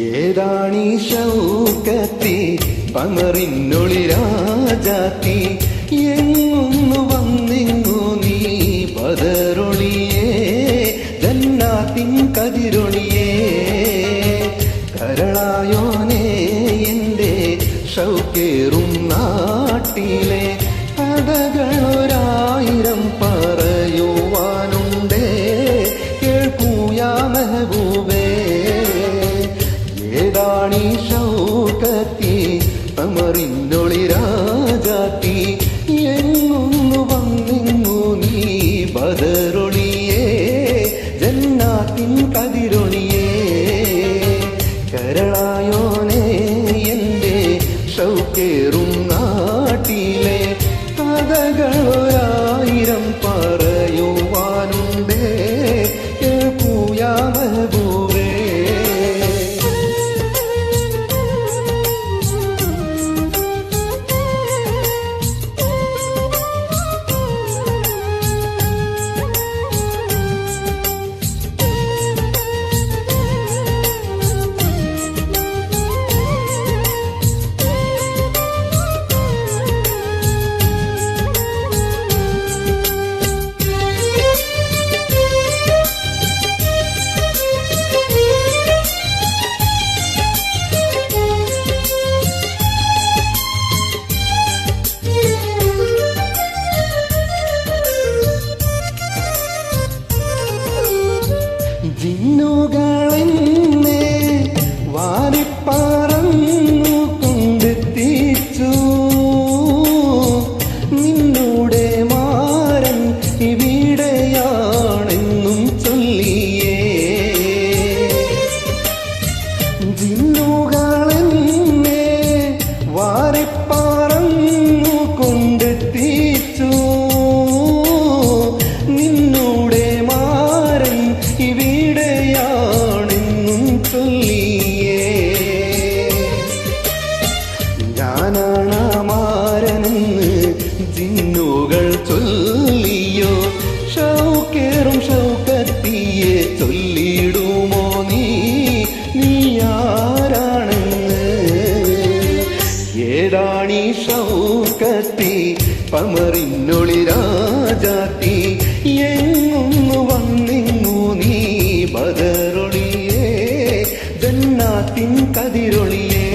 ഏതാണീ ഷൗക്കത്തി പമറിന്നൊളി രാജാത്തി എങ്ങുന്നു വന്നിങ്ങു നീ ബദറൊളിയേ ജന്നാത്തിൻ കതിരൊളിയേ കരളായോനേ എൻ്റെ ഷൗക്കേറും നാട്ടിലെ കഥകളൊരായിരം പറയുവാനുണ്ടേ കേൾക്കൂയാ മെഹബൂബേ ഏതാണീ ഷൗക്കത്തി പമറിന്നൊളി രാജാത്തി എങ്ങുന്നു വന്നിങ്ങു നീ ബദറൊളിയേ ജന്നാത്തിൻ കതിരൊളിയേ കരളായോനേ എൻ്റെ ഷൗക്കേറും നാട്ടിലെ കഥകളൊരായിരം പറയുവാനുണ്ടേ കേൾക്കൂയാ മെഹബൂബേ ജിന്നുകളെന്നെ വാരിപ്പറന്നു കൊണ്ടെത്തിച്ചു നിന്നോടെ മാരൻ ഇവിടെയാണെന്നും ചൊല്ലിയേ ജിന്നുകളെന്നെ വാരിപ്പറന്നു കൊണ്ടെത്തിച്ചു നിന്നോടെ മാരൻ ഇവിടെയാണെന്നും ചൊല്ലിയേ ഞാനാണ് മാരനെന്ന് ജിന്നുകൾ ചൊല്ലിയോ ഷൗക്കേറും ഷൗക്കത്തിയെ ചൊല്ലിടുമോ നീ ആരാണെന്ന് ഏതാണീ ഷൗക്കത്തി പമറിന്നൊളി രാജാത്തി എങ്ങുന്നു വന്നിങ്ങു നീ ബദറൊളിയേ ജന്നാത്തിൻ കതിരൊളിയേ